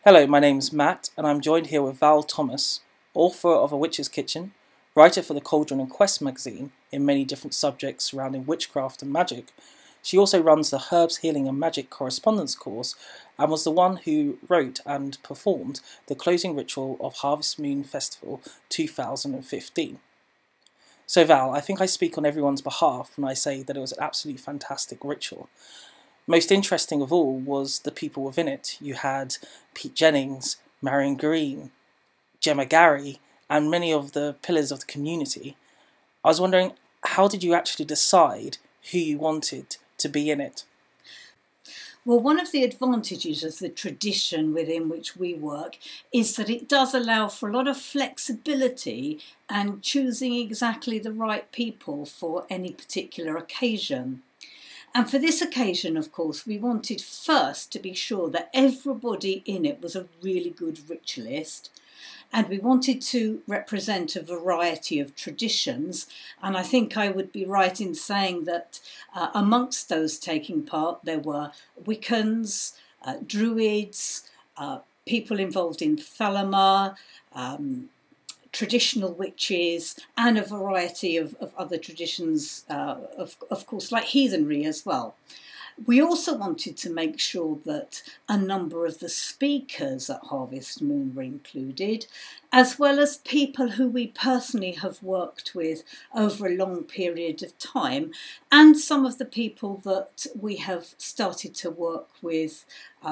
Hello, my name's Matt, and I'm joined here with Val Thomas, author of A Witch's Kitchen, writer for the Cauldron and Quest magazine in many different subjects surrounding witchcraft and magic. She also runs the Herbs, Healing and Magic correspondence course and was the one who wrote and performed the closing ritual of Harvest Moon Festival 2015. So Val, I think I speak on everyone's behalf when I say that it was an absolutely fantastic ritual. Most interesting of all was the people within it. You had Pete Jennings, Marion Green, Gemma Gary, and many of the pillars of the community. I was wondering, how did you actually decide who you wanted to be in it? Well, one of the advantages of the tradition within which we work is that it does allow for a lot of flexibility and choosing exactly the right people for any particular occasion. And for this occasion, of course, we wanted first to be sure that everybody in it was a really good ritualist. And we wanted to represent a variety of traditions. And I think I would be right in saying that amongst those taking part, there were Wiccans, Druids, people involved in Thalama, traditional witches, and a variety of other traditions, of course, like heathenry as well. We also wanted to make sure that a number of the speakers at Harvest Moon were included, as well as people who we personally have worked with over a long period of time, and some of the people that we have started to work with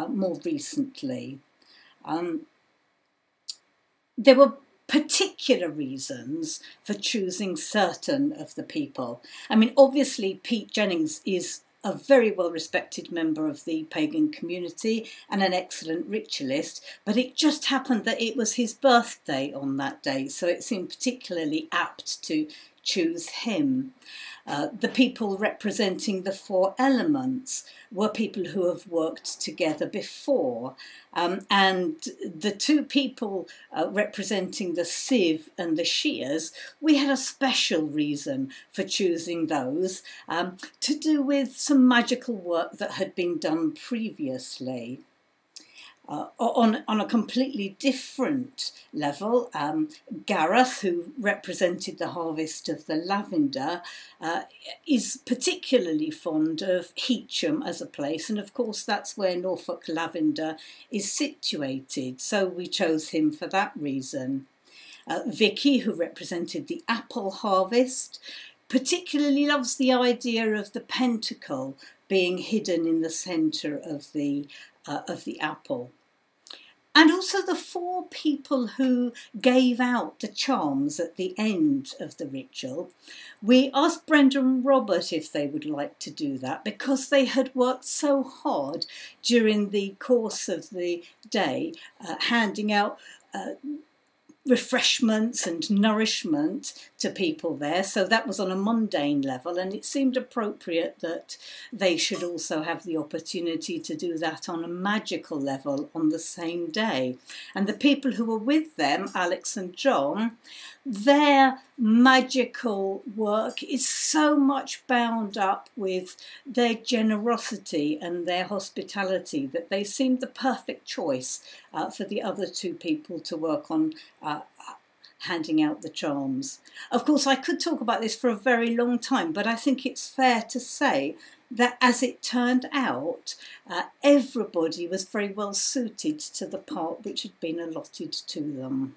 more recently. There were particular reasons for choosing certain of the people. I mean, obviously, Pete Jennings is a very well-respected member of the pagan community and an excellent ritualist, but it just happened that it was his birthday on that day, so it seemed particularly apt to choose him. The people representing the four elements were people who have worked together before, and the two people representing the Siv and the Shias, we had a special reason for choosing those, to do with some magical work that had been done previously. On a completely different level, Gareth, who represented the harvest of the lavender, is particularly fond of Heacham as a place, and of course that's where Norfolk lavender is situated, so we chose him for that reason. Vicky, who represented the apple harvest, particularly loves the idea of the pentacle being hidden in the centre of the apple. And also the four people who gave out the charms at the end of the ritual. We asked Brenda and Robert if they would like to do that because they had worked so hard during the course of the day, handing out refreshments and nourishment to people there, so that was on a mundane level, and it seemed appropriate that they should also have the opportunity to do that on a magical level on the same day. And the people who were with them, Alex and John, their magical work is so much bound up with their generosity and their hospitality that they seemed the perfect choice for the other two people to work on handing out the charms. Of course, I could talk about this for a very long time, but I think it's fair to say that as it turned out, everybody was very well suited to the part which had been allotted to them.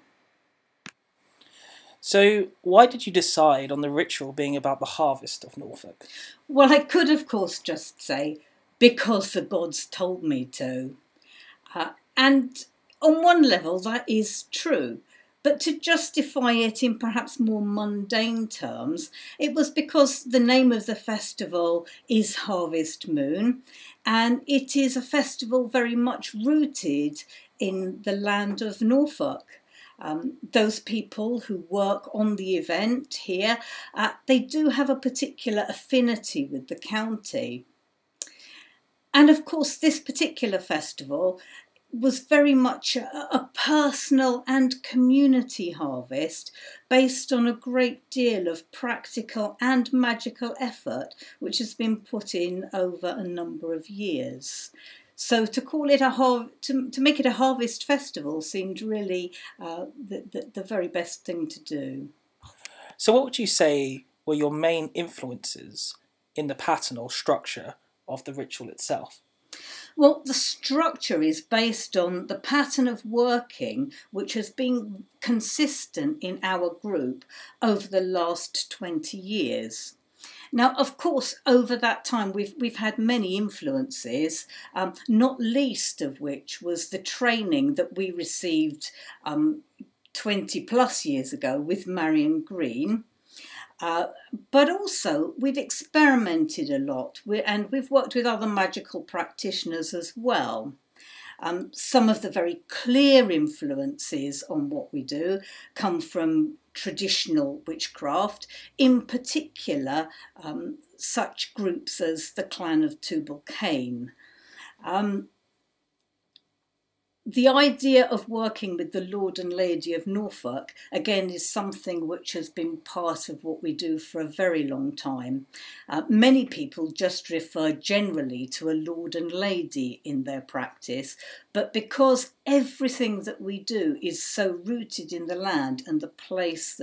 So why did you decide on the ritual being about the harvest of Norfolk? Well, I could, of course, just say, because the gods told me to. And on one level, that is true. But to justify it in perhaps more mundane terms, it was because the name of the festival is Harvest Moon, and it is a festival very much rooted in the land of Norfolk. Those people who work on the event here, they do have a particular affinity with the county. And of course, this particular festival was very much a personal and community harvest based on a great deal of practical and magical effort which has been put in over a number of years. So to call it to make it a harvest festival seemed really the very best thing to do. So what would you say were your main influences in the pattern or structure of the ritual itself? Well, the structure is based on the pattern of working which has been consistent in our group over the last 20 years. Now, of course, over that time, we've had many influences, not least of which was the training that we received 20 plus years ago with Marion Green. But also, we've experimented a lot, and we've worked with other magical practitioners as well. Some of the very clear influences on what we do come from traditional witchcraft, in particular such groups as the Clan of Tubal-Cain. The idea of working with the Lord and Lady of Norfolk, again, is something which has been part of what we do for a very long time. Many people just refer generally to a Lord and Lady in their practice, but because everything that we do is so rooted in the land and the place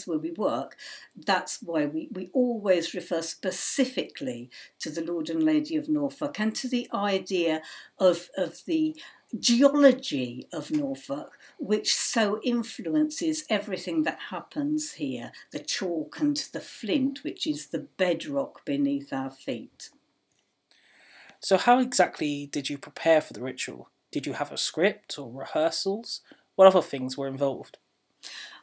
where we work, that's why we always refer specifically to the Lord and Lady of Norfolk and to the idea of the geology of Norfolk, which so influences everything that happens here, the chalk and the flint, which is the bedrock beneath our feet. So how exactly did you prepare for the ritual? Did you have a script or rehearsals? What other things were involved?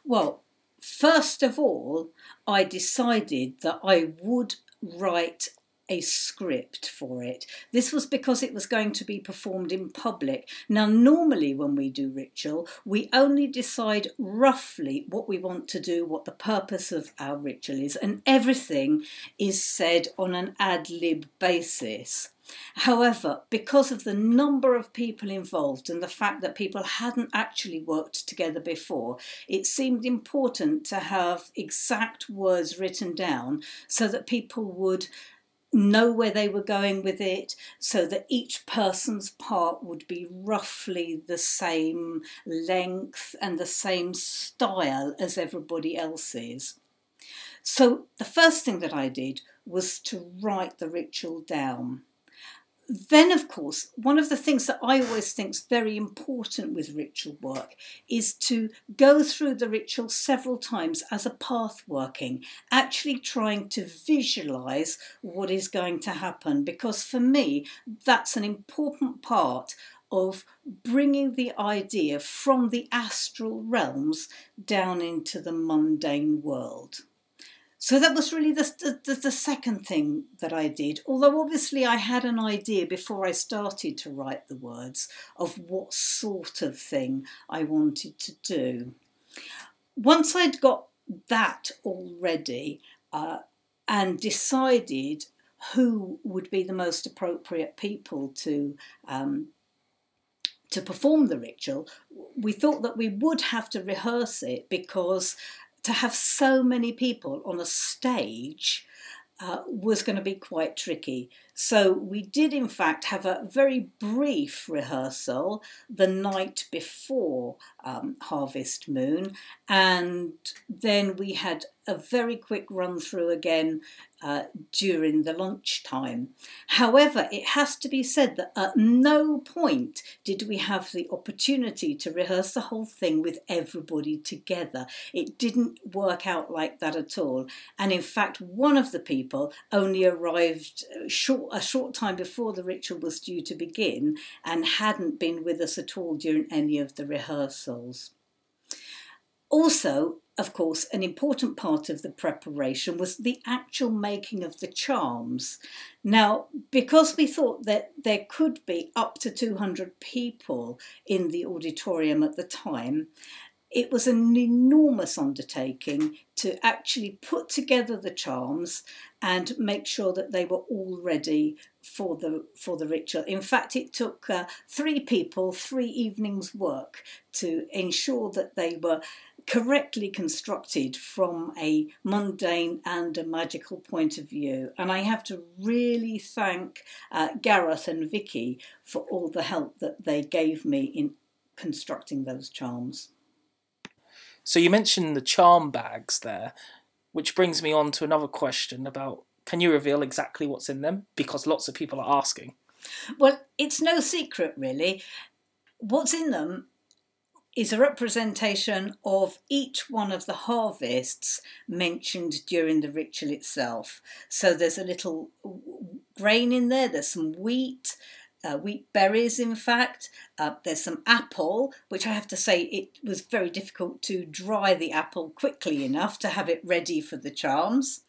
Well, first of all, I decided that I would write a script for it. This was because it was going to be performed in public. Now, normally when we do ritual, we only decide roughly what we want to do, what the purpose of our ritual is, and everything is said on an ad lib basis. However, because of the number of people involved and the fact that people hadn't actually worked together before, it seemed important to have exact words written down so that people would know where they were going with it, so that each person's part would be roughly the same length and the same style as everybody else's. So the first thing that I did was to write the ritual down. Then, of course, one of the things that I always think is very important with ritual work is to go through the ritual several times as a path working, actually trying to visualise what is going to happen, because for me, that's an important part of bringing the idea from the astral realms down into the mundane world. So that was really the second thing that I did, although obviously I had an idea before I started to write the words of what sort of thing I wanted to do. Once I'd got that all ready and decided who would be the most appropriate people to perform the ritual, we thought that we would have to rehearse it, because to have so many people on a stage was going to be quite tricky. So we did in fact have a very brief rehearsal the night before Harvest Moon, and then we had a very quick run through again during the lunchtime. However, it has to be said that at no point did we have the opportunity to rehearse the whole thing with everybody together. It didn't work out like that at all. And in fact, one of the people only arrived a short time before the ritual was due to begin and hadn't been with us at all during any of the rehearsals. Also, of course, an important part of the preparation was the actual making of the charms. Now, because we thought that there could be up to 200 people in the auditorium at the time, it was an enormous undertaking to actually put together the charms and make sure that they were all ready for the ritual. In fact, it took 3 people, 3 evenings' work to ensure that they were correctly constructed from a mundane and a magical point of view. And I have to really thank Gareth and Vicky for all the help that they gave me in constructing those charms. So you mentioned the charm bags there, which brings me on to another question about, can you reveal exactly what's in them? Because lots of people are asking. Well, it's no secret, really. What's in them is a representation of each one of the harvests mentioned during the ritual itself. So there's a little grain in there, there's some wheat berries in fact, there's some apple, which I have to say it was very difficult to dry the apple quickly enough to have it ready for the charms.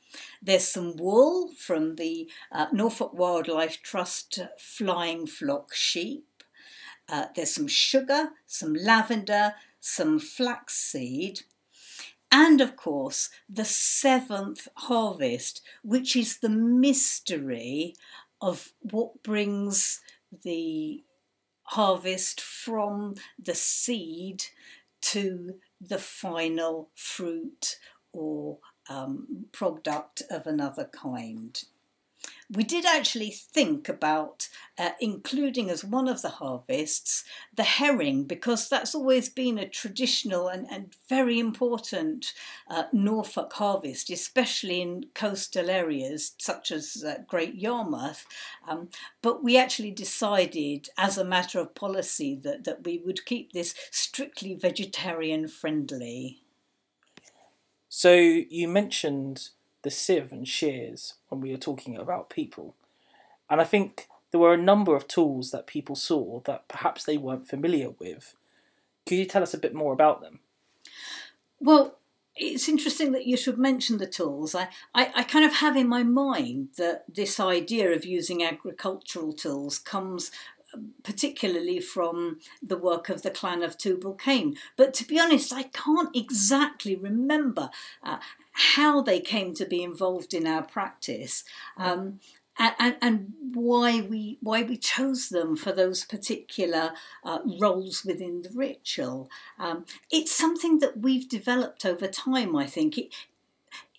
There's some wool from the Norfolk Wildlife Trust flying flock sheep. There's some sugar, some lavender, some flaxseed, and of course the seventh harvest, which is the mystery of what brings the harvest from the seed to the final fruit or product of another kind. We did actually think about including as one of the harvests the herring, because that's always been a traditional and very important Norfolk harvest, especially in coastal areas such as Great Yarmouth. But we actually decided as a matter of policy that we would keep this strictly vegetarian friendly. So you mentioned the sieve and shears when we were talking about people. And I think there were a number of tools that people saw that perhaps they weren't familiar with. Could you tell us a bit more about them? Well, it's interesting that you should mention the tools. I kind of have in my mind that this idea of using agricultural tools comes particularly from the work of the clan of Tubal-Cain. But to be honest, I can't exactly remember how they came to be involved in our practice, and why we chose them for those particular roles within the ritual. It's something that we've developed over time, I think.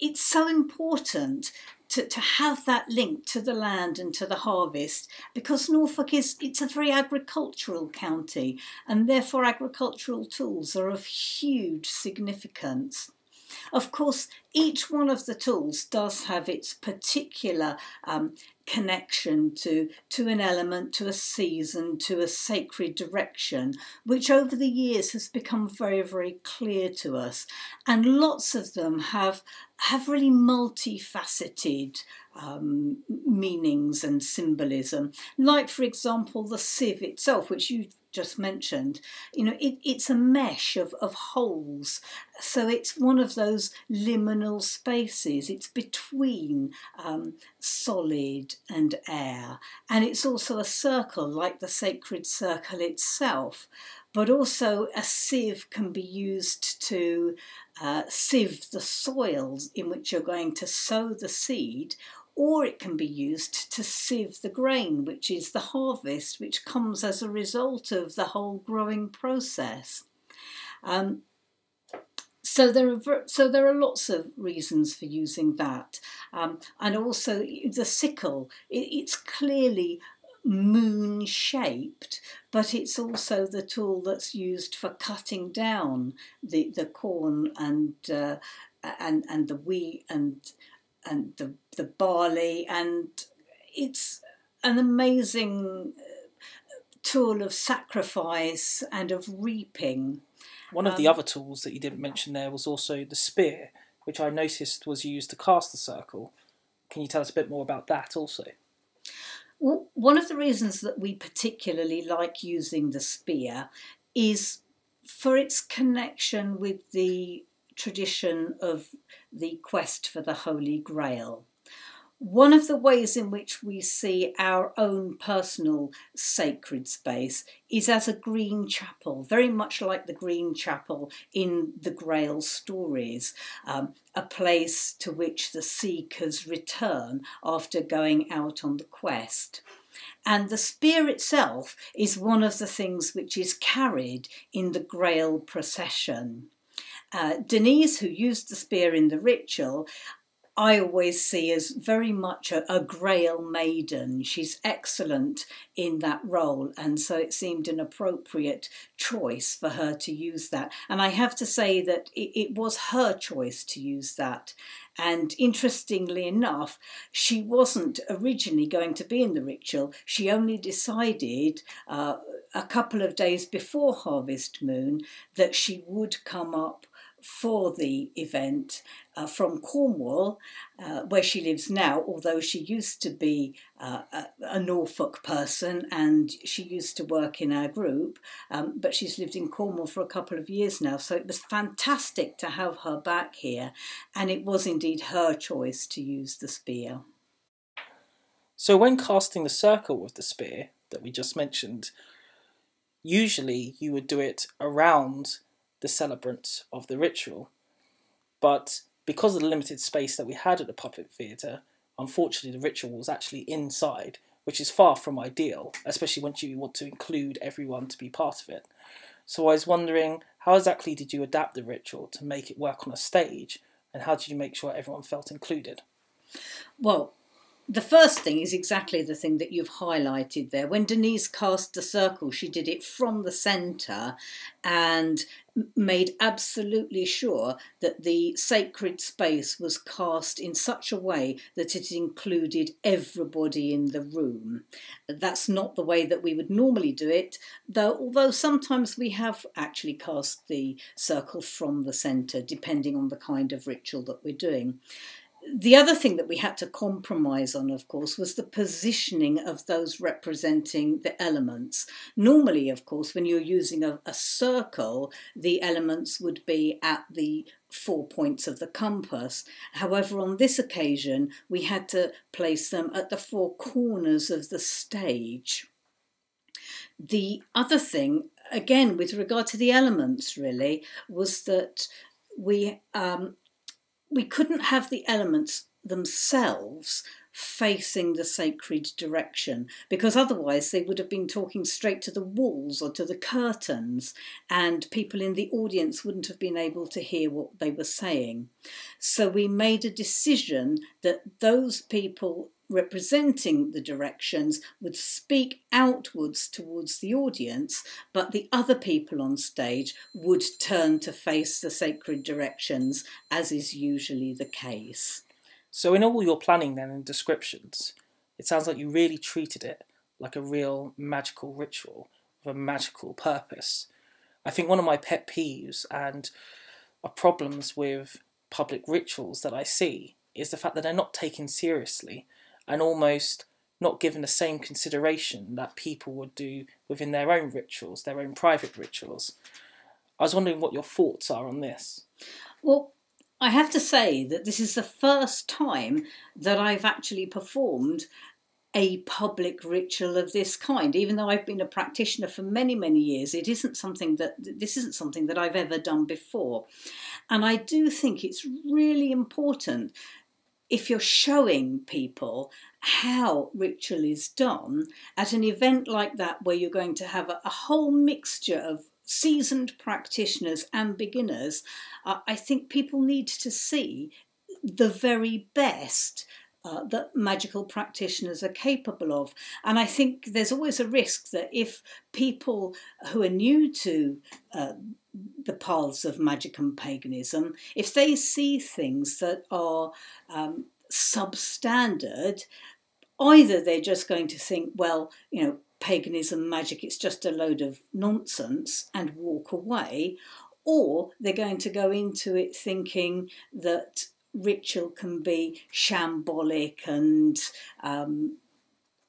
It's so important to have that link to the land and to the harvest, because Norfolk it's a very agricultural county, and therefore agricultural tools are of huge significance. Of course, each one of the tools does have its particular connection to an element, to a season, to a sacred direction, which over the years has become very, very clear to us. And lots of them have really multifaceted meanings and symbolism. Like, for example, the sieve itself, which you just mentioned, it's a mesh of holes, so it's one of those liminal spaces. It's between solid and air, and it's also a circle like the sacred circle itself. But also a sieve can be used to sieve the soils in which you're going to sow the seed, or it can be used to sieve the grain, which is the harvest, which comes as a result of the whole growing process. So there are lots of reasons for using that, and also the sickle. It's clearly moon shaped, but it's also the tool that's used for cutting down the corn and the wheat and the barley, and it's an amazing tool of sacrifice and of reaping. One of the other tools that you didn't mention there was also the spear, which I noticed was used to cast the circle. Can you tell us a bit more about that also? Well, one of the reasons that we particularly like using the spear is for its connection with the tradition of the quest for the Holy Grail. One of the ways in which we see our own personal sacred space is as a green chapel, very much like the green chapel in the Grail stories, a place to which the seekers return after going out on the quest. And the spear itself is one of the things which is carried in the Grail procession. Denise, who used the spear in the ritual, I always see as very much a Grail maiden. She's excellent in that role, and so it seemed an appropriate choice for her to use that. And I have to say that it was her choice to use that. And interestingly enough, she wasn't originally going to be in the ritual. She only decided a couple of days before Harvest Moon that she would come up for the event from Cornwall, where she lives now, although she used to be a Norfolk person and she used to work in our group, but she's lived in Cornwall for a couple of years now. So it was fantastic to have her back here, and it was indeed her choice to use the spear. So when casting the circle with the spear that we just mentioned, usually you would do it around the celebrant of the ritual, but because of the limited space that we had at the puppet theatre, unfortunately the ritual was actually inside, which is far from ideal, especially once you want to include everyone to be part of it. So I was wondering, how exactly did you adapt the ritual to make it work on a stage, and how did you make sure everyone felt included? Well, the first thing is exactly the thing that you've highlighted there. When Denise cast the circle, she did it from the centre and made absolutely sure that the sacred space was cast in such a way that it included everybody in the room. That's not the way that we would normally do it, although sometimes we have actually cast the circle from the centre, depending on the kind of ritual that we're doing. The other thing that we had to compromise on, of course, was the positioning of those representing the elements. Normally, of course, when you're using a circle, the elements would be at the 4 points of the compass. However, on this occasion, we had to place them at the 4 corners of the stage. The other thing, again, with regard to the elements, really, was that we couldn't have the elements themselves facing the sacred direction, because otherwise they would have been talking straight to the walls or to the curtains, and people in the audience wouldn't have been able to hear what they were saying. So we made a decision that those people representing the directions would speak outwards towards the audience, but the other people on stage would turn to face the sacred directions, as is usually the case. So in all your planning then and descriptions, it sounds like you really treated it like a real magical ritual with a magical purpose. I think one of my pet peeves and problems with public rituals that I see is the fact that they're not taken seriously and almost not given the same consideration that people would do within their own rituals, their own private rituals. I was wondering what your thoughts are on this. Well, I have to say that this is the first time that I've actually performed a public ritual of this kind. Even though I've been a practitioner for many, many years, this isn't something that I've ever done before. And I do think it's really important, if you're showing people how ritual is done at an event like that, where you're going to have a whole mixture of seasoned practitioners and beginners, I think people need to see the very best that magical practitioners are capable of. And I think there's always a risk that if people who are new to the paths of magic and paganism, if they see things that are substandard, either they're just going to think, well, paganism, magic, it's just a load of nonsense, and walk away, or they're going to go into it thinking that ritual can be shambolic and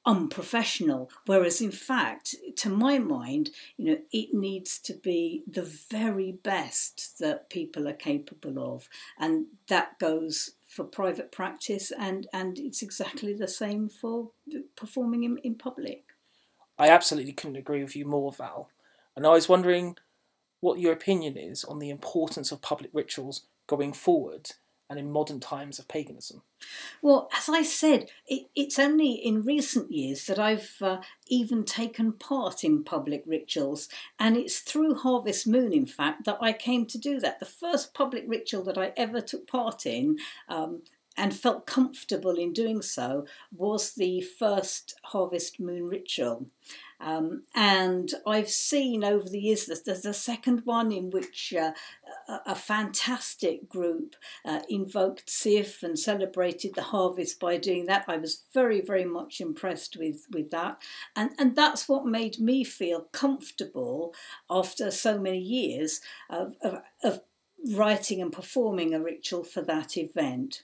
unprofessional, whereas in fact, to my mind, it needs to be the very best that people are capable of, and that goes for private practice, and it's exactly the same for performing in public. I absolutely couldn't agree with you more, Val. And I was wondering what your opinion is on the importance of public rituals going forward, and in modern times of paganism? Well, as I said, it's only in recent years that I've even taken part in public rituals, and it's through Harvest Moon, in fact, that I came to do that. The first public ritual that I ever took part in, and felt comfortable in doing so, was the first Harvest Moon ritual. And I've seen over the years that there's a second one in which a fantastic group invoked Sif and celebrated the harvest by doing that. I was very, very much impressed with that. And that's what made me feel comfortable after so many years of writing and performing a ritual for that event.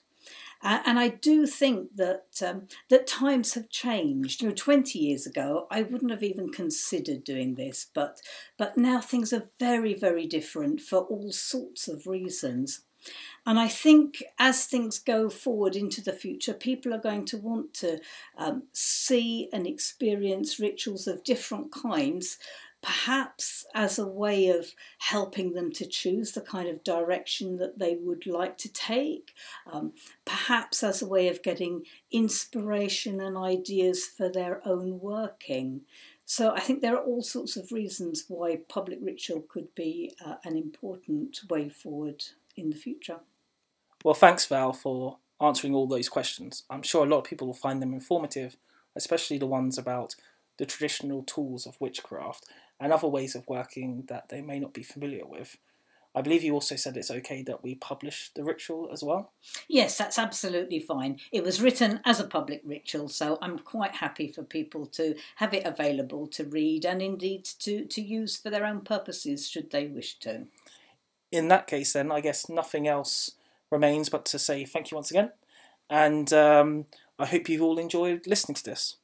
And I do think that that times have changed. 20 years ago, I wouldn't have even considered doing this, but now things are very, very different for all sorts of reasons. And I think as things go forward into the future, people are going to want to see and experience rituals of different kinds, perhaps as a way of helping them to choose the kind of direction that they would like to take, perhaps as a way of getting inspiration and ideas for their own working. So I think there are all sorts of reasons why public ritual could be an important way forward in the future. Well, thanks, Val, for answering all those questions. I'm sure a lot of people will find them informative, especially the ones about the traditional tools of witchcraft and other ways of working that they may not be familiar with. I believe you also said it's okay that we publish the ritual as well? Yes, that's absolutely fine. It was written as a public ritual, so I'm quite happy for people to have it available to read and indeed to use for their own purposes should they wish to. In that case, then, I guess nothing else remains but to say thank you once again. And I hope you've all enjoyed listening to this.